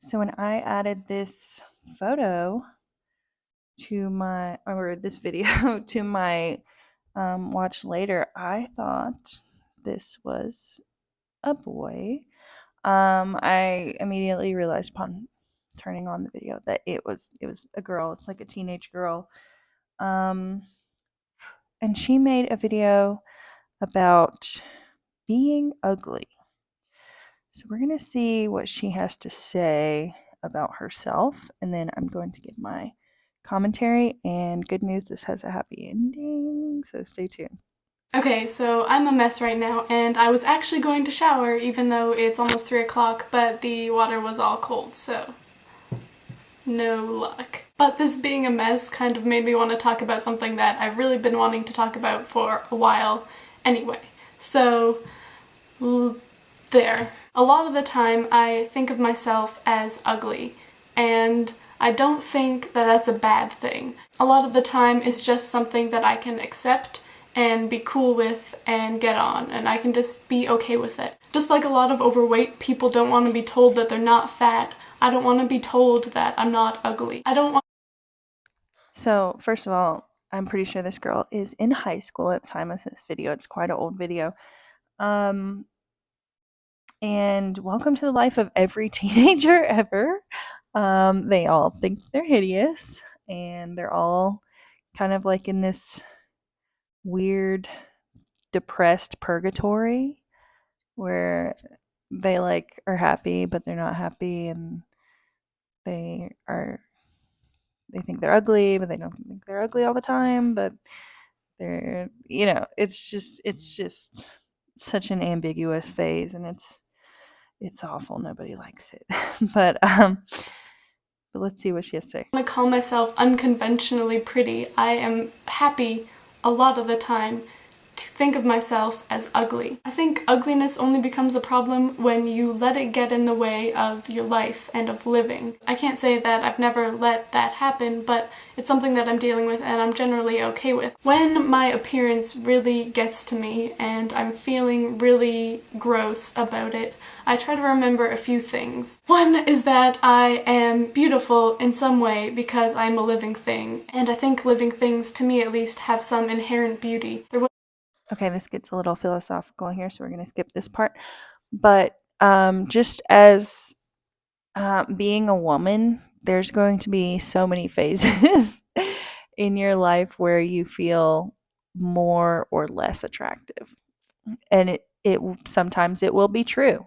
So when I added this photo or this video to my watch later, I thought this was a boy. I immediately realized upon turning on the video that it was a girl. It's like a teenage girl. Um, and she made a video about being ugly. So we're going to see what she has to say about herself, and then I'm going to give my commentary. And good news, this has a happy ending, so stay tuned. Okay, so I'm a mess right now, and I was actually going to shower even though it's almost 3 o'clock, but the water was all cold, so no luck. But this being a mess kind of made me want to talk about something that I've really been wanting to talk about for a while anyway. So, there. A lot of the time I think of myself as ugly, and I don't think that that's a bad thing. A lot of the time it's just something that I can accept and be cool with and get on, and I can just be okay with it. Just like a lot of overweight people don't want to be told that they're not fat, I don't want to be told that I'm not ugly. I don't want. So, first of all, I'm pretty sure this girl is in high school at the time of this video. It's quite an old video. Um, and welcome to the life of every teenager ever. They all think they're hideous, and they're all kind of like in this weird, depressed purgatory where they like are happy, but they're not happy, and they are they think they're ugly, but they don't think they're ugly all the time. But they're, it's just such an ambiguous phase, and it's awful. Nobody likes it. But let's see what she has to say. I call myself unconventionally pretty. I am happy a lot of the time to think of myself as ugly. I think ugliness only becomes a problem when you let it get in the way of your life and of living. I can't say that I've never let that happen, but it's something that I'm dealing with and I'm generally okay with. When my appearance really gets to me and I'm feeling really gross about it, I try to remember a few things. One is that I am beautiful in some way because I'm a living thing, and I think living things, to me at least, have some inherent beauty. Okay, this gets a little philosophical here, so we're going to skip this part. But just as being a woman, there's going to be so many phases in your life where you feel more or less attractive, and it sometimes it will be true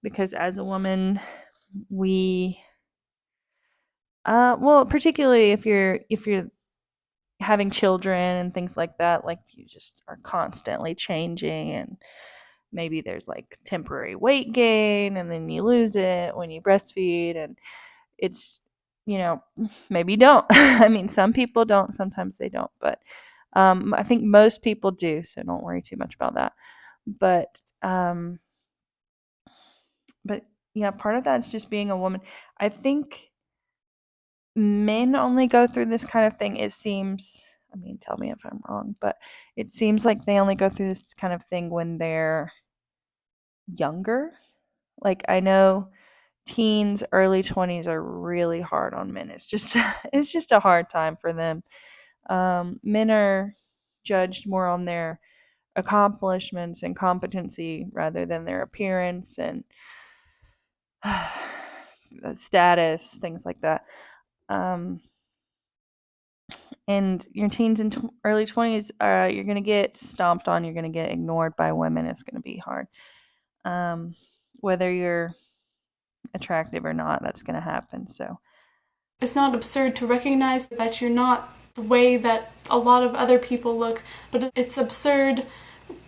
because as a woman, we well, particularly if you're having children and things like that, like you just are constantly changing, and maybe there's like temporary weight gain and then you lose it when you breastfeed, and it's, you know, maybe you don't. I mean, some people don't, sometimes they don't, but I think most people do, so don't worry too much about that. But but yeah, part of that is just being a woman. I think men only go through this kind of thing, it seems. I mean, tell me if I'm wrong, but it seems like they only go through this kind of thing when they're younger. Like, I know teens, early 20s are really hard on men. It's just it's just a hard time for them. Men are judged more on their accomplishments and competency rather than their appearance and status, things like that. Um, and your teens and early 20s, you're going to get stomped on, you're going to get ignored by women. It's going to be hard. Um, Whether you're attractive or not, that's going to happen. So, It's not absurd to recognize that you're not the way that a lot of other people look, but it's absurd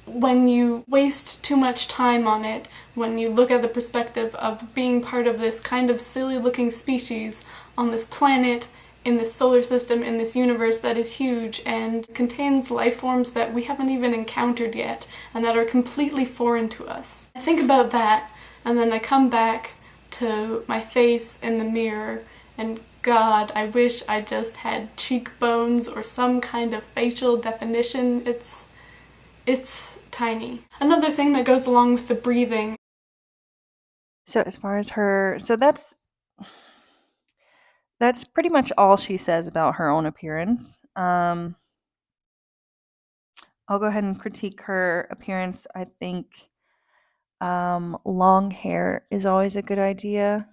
when you waste too much time on it, when you look at the perspective of being part of this kind of silly looking species on this planet, in this solar system, in this universe that is huge and contains life forms that we haven't even encountered yet and that are completely foreign to us. I think about that, and then I come back to my face in the mirror, and God, I wish I just had cheekbones or some kind of facial definition. It's tiny. Another thing that goes along with the breathing. so as far as her, so that's that's pretty much all she says about her own appearance. I'll go ahead and critique her appearance. I think long hair is always a good idea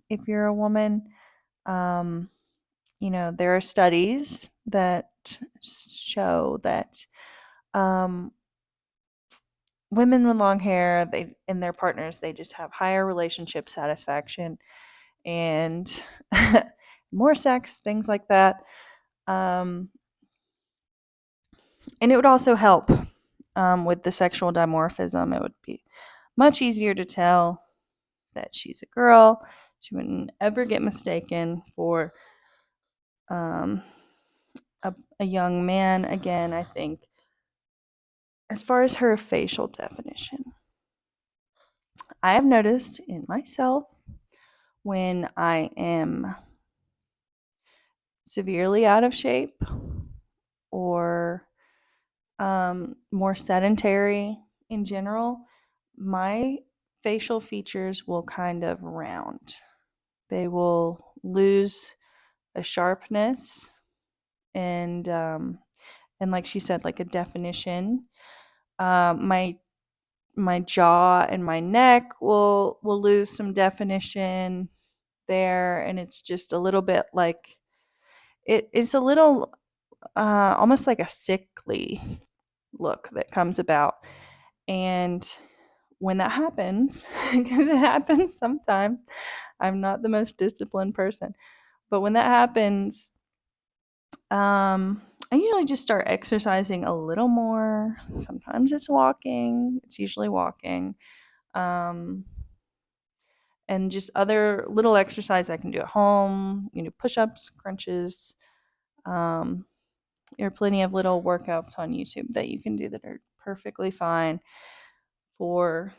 if you're a woman. Um, there are studies that show that um, women with long hair, they and their partners, they just have higher relationship satisfaction and more sex, things like that. Um, and it would also help with the sexual dimorphism. It would be much easier to tell that she's a girl. She wouldn't ever get mistaken for um, a young man. Again, I think as far as her facial definition, I have noticed in myself when I am severely out of shape or more sedentary in general, my facial features will kind of round. They will lose a sharpness and like she said, like a definition. My jaw and my neck will lose some definition there, and it's just a little bit like it's a little almost like a sickly look that comes about. And when that happens, because it happens sometimes, I'm not the most disciplined person, but when that happens, I usually just start exercising a little more. Sometimes it's walking, it's usually walking. Um, and just other little exercise I can do at home, push ups, crunches. Um, there are plenty of little workouts on YouTube that you can do that are perfectly fine for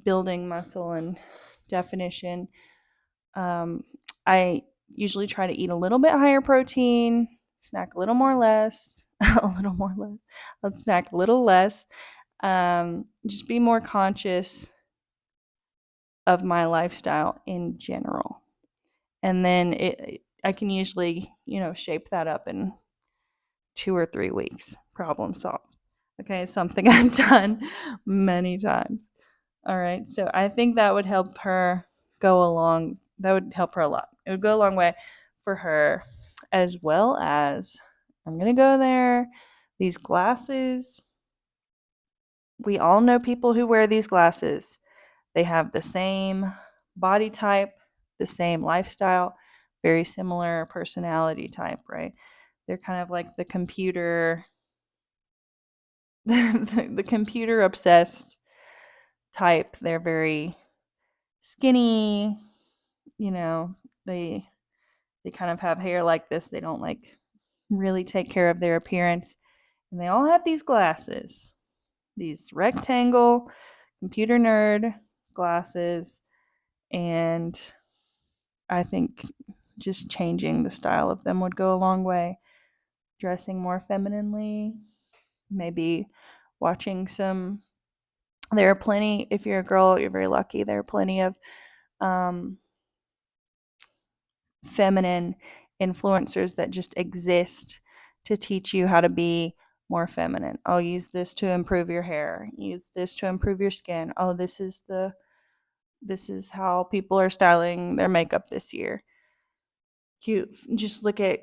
building muscle and definition. Um, I usually try to eat a little bit higher protein, snack a little more less, a little more less. Let's snack a little less. Just be more conscious of my lifestyle in general. And then I can usually, shape that up in 2 or 3 weeks. Problem solved. Okay, something I've done many times. All right, so I think that would help her go along. That would help her a lot. It would go a long way for her, as well as I'm gonna go there. These glasses, we all know people who wear these glasses. They have the same body type, the same lifestyle, very similar personality type, right? They're kind of like the computer the computer obsessed type. They're very skinny, you know, they they kind of have hair like this. They don't like really take care of their appearance. And they all have these glasses. These rectangle computer nerd glasses, and I think just changing the style of them would go a long way. Dressing more femininely, maybe watching some. There are plenty, if you're a girl, you're very lucky. There are plenty of um, feminine influencers that just exist to teach you how to be more feminine. Oh, use this to improve your hair. Use this to improve your skin. Oh, this is how people are styling their makeup this year. Cute. Just look at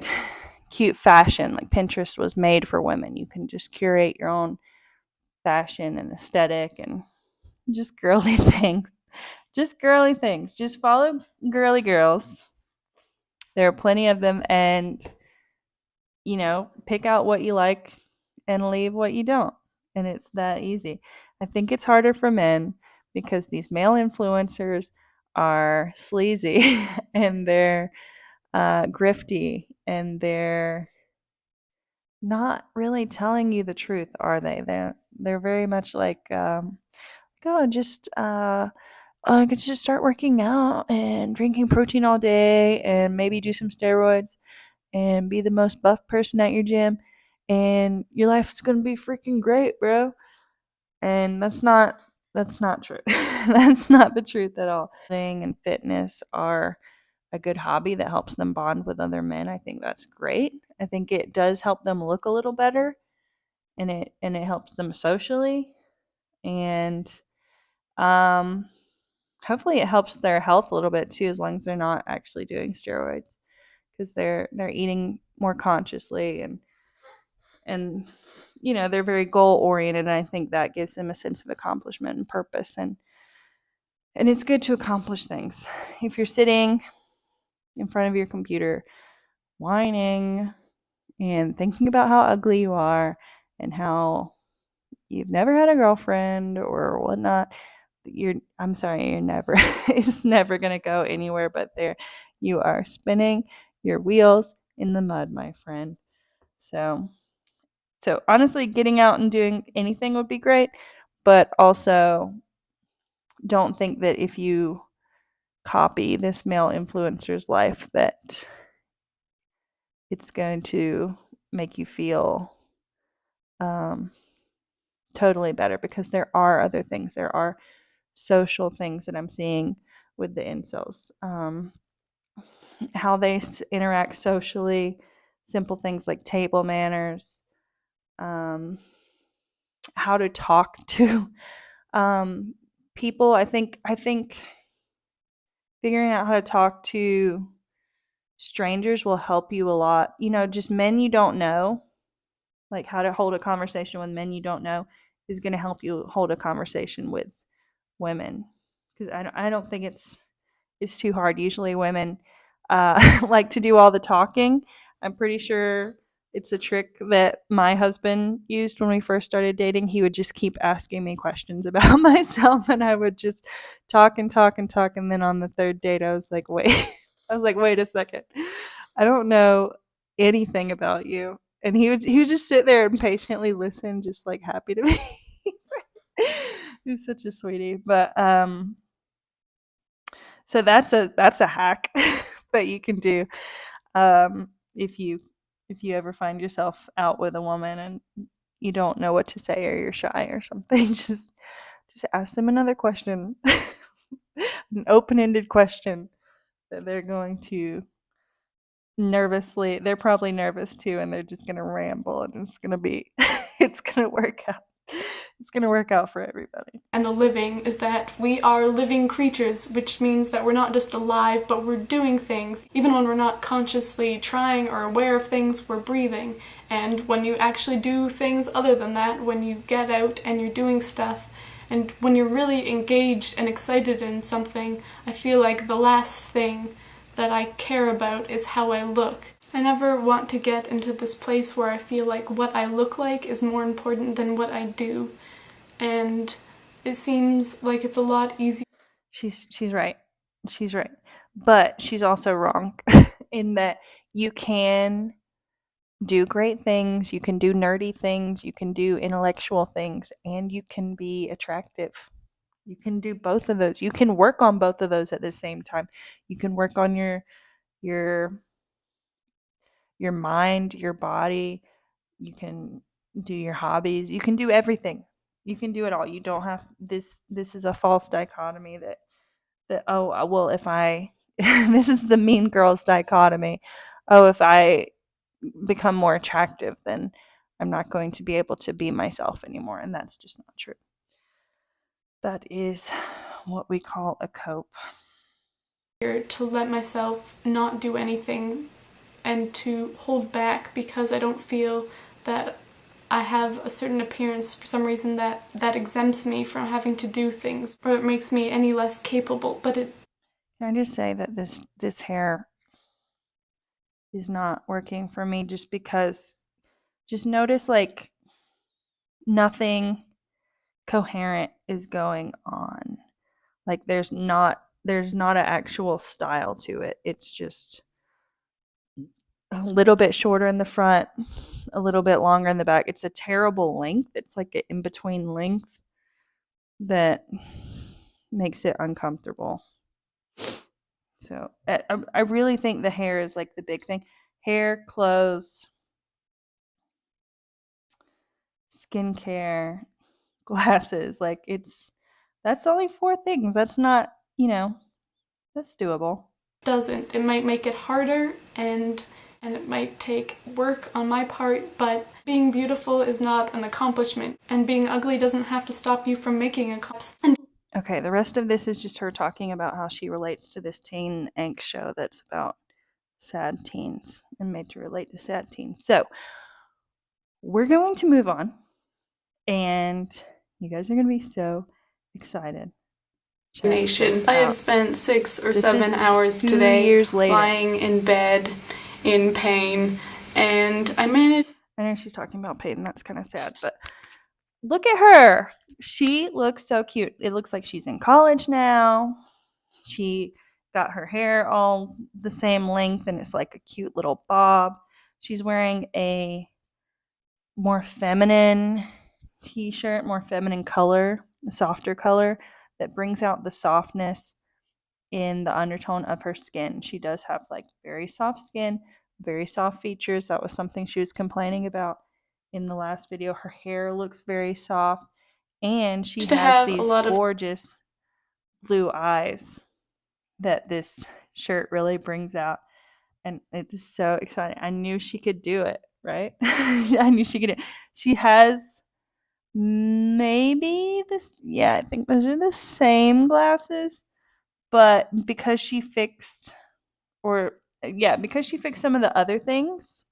cute fashion. Like Pinterest was made for women. You can just curate your own fashion and aesthetic and just girly things. Just girly things. Just follow girly girls. There are plenty of them, and pick out what you like and leave what you don't. And it's that easy. I think it's harder for men because these male influencers are sleazy and they're grifty and they're not really telling you the truth, are they? They're very much like, oh, just I could just start working out and drinking protein all day and maybe do some steroids and be the most buff person at your gym, and your life's gonna be freaking great, bro. And that's not true. That's not the truth at all. Thing and fitness are a good hobby that helps them bond with other men, I think that's great. I think it does help them look a little better, and it helps them socially, and um hopefully it helps their health a little bit too, as long as they're not actually doing steroids, because they're eating more consciously, and they're very goal oriented, and I think that gives them a sense of accomplishment and purpose, and it's good to accomplish things. If you're sitting in front of your computer whining and thinking about how ugly you are and how you've never had a girlfriend or whatnot, I'm sorry, you're never it's never gonna go anywhere but there. You are spinning your wheels in the mud, my friend. So honestly, getting out and doing anything would be great, but also don't think that if you copy this male influencer's life that it's going to make you feel um, totally better, because there are other things. There are social things that I'm seeing with the incels. How they interact socially, simple things like table manners, um, how to talk to people. I think figuring out how to talk to strangers will help you a lot. Just men you don't know, like how to hold a conversation with men you don't know, is going to help you hold a conversation with women, because I don't think it's too hard. Usually women like to do all the talking. I'm pretty sure it's a trick that my husband used when we first started dating. He would just keep asking me questions about myself, and I would just talk and talk and talk, and then on the third date I was like, wait. I was like, wait a second. I don't know anything about you. And he would just sit there and patiently listen, just like happy to be. He's such a sweetie. But so that's a hack that you can do, if you ever find yourself out with a woman and you don't know what to say, or you're shy or something. Just ask them another question, an open-ended question that they're going to nervously. They're probably nervous too, and they're just gonna ramble, and it's gonna be, it's gonna work out. It's gonna work out for everybody. And the living is that we are living creatures, which means that we're not just alive, but we're doing things. Even when we're not consciously trying or aware of things, we're breathing. And when you actually do things other than that, when you get out and you're doing stuff, and when you're really engaged and excited in something, I feel like the last thing that I care about is how I look. I never want to get into this place where I feel like what I look like is more important than what I do. And it seems like it's a lot easier. She's right. She's right. But she's also wrong in that you can do great things, you can do nerdy things, you can do intellectual things, and you can be attractive. You can do both of those. You can work on both of those at the same time. You can work on your your mind, your body. You can do your hobbies. You can do everything. You can do it all. You don't have this is a false dichotomy that oh well, if I this is the mean girls dichotomy. Oh, if I become more attractive, then I'm not going to be able to be myself anymore, and that's just not true. That is what we call a cope. To let myself not do anything and to hold back because I don't feel that I have a certain appearance for some reason that exempts me from having to do things or it makes me any less capable. But it Can I just say that this hair is not working for me, just because, just notice like nothing coherent is going on. Like there's not an actual style to it. It's just a little bit shorter in the front, a little bit longer in the back. It's a terrible length. It's like an in between length that makes it uncomfortable. So I really think the hair is like the big thing. Hair, clothes, skincare, glasses. Like that's only four things. That's not, that's doable. doesn't. It might make it harder and it might take work on my part, but being beautiful is not an accomplishment, and being ugly doesn't have to stop you from making accomplishments. Okay, the rest of this is just her talking about how she relates to this teen angst show that's about sad teens and made to relate to sad teens. So, we're going to move on, and you guys are going to be so excited. Check this I have out. spent 6 or This is 7 hours 2 years today later. lying in bed in pain, and I managed. I know she's talking about pain. That's kind of sad, but look at her. She looks so cute. It looks like she's in college now. She got her hair all the same length and it's like a cute little bob. She's wearing a more feminine t-shirt, more feminine color, a softer color that brings out the softness in the undertone of her skin. She does have like very soft skin, very soft features. That was something she was complaining about in the last video. Her hair looks very soft and she To has have a these lot of gorgeous blue eyes that this shirt really brings out. And it's just so exciting. I knew she could do it, right? I knew she could do it. She has maybe this, yeah, I think those are the same glasses, but because she fixed, or yeah, because she fixed some of the other things,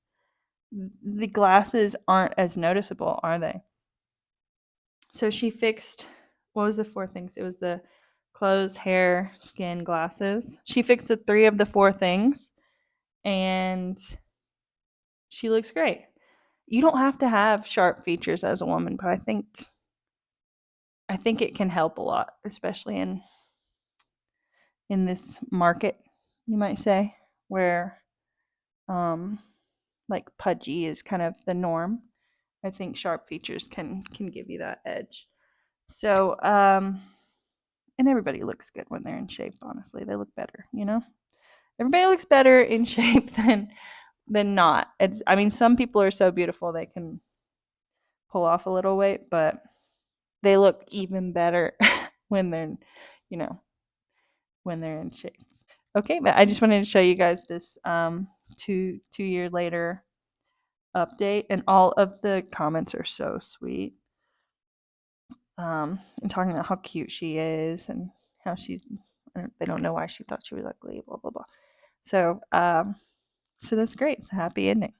the glasses aren't as noticeable, are they? So she fixed, what was the four things? It was the clothes, hair, skin, glasses. She fixed the three of the four things and she looks great. You don't have to have sharp features as a woman, but I think it can help a lot, especially in this market, you might say, where um like pudgy is kind of the norm. I think sharp features can give you that edge. So, and everybody looks good when they're in shape, honestly. They look better, you know? Everybody looks better in shape than not. It's I mean, some people are so beautiful they can pull off a little weight, but they look even better when they're, you know, when they're in shape. Okay, but I just wanted to show you guys this 2 year later update, and all of the comments are so sweet. And talking about how cute she is and how they don't know why she thought she was ugly, blah blah blah. So so that's great. It's a happy ending.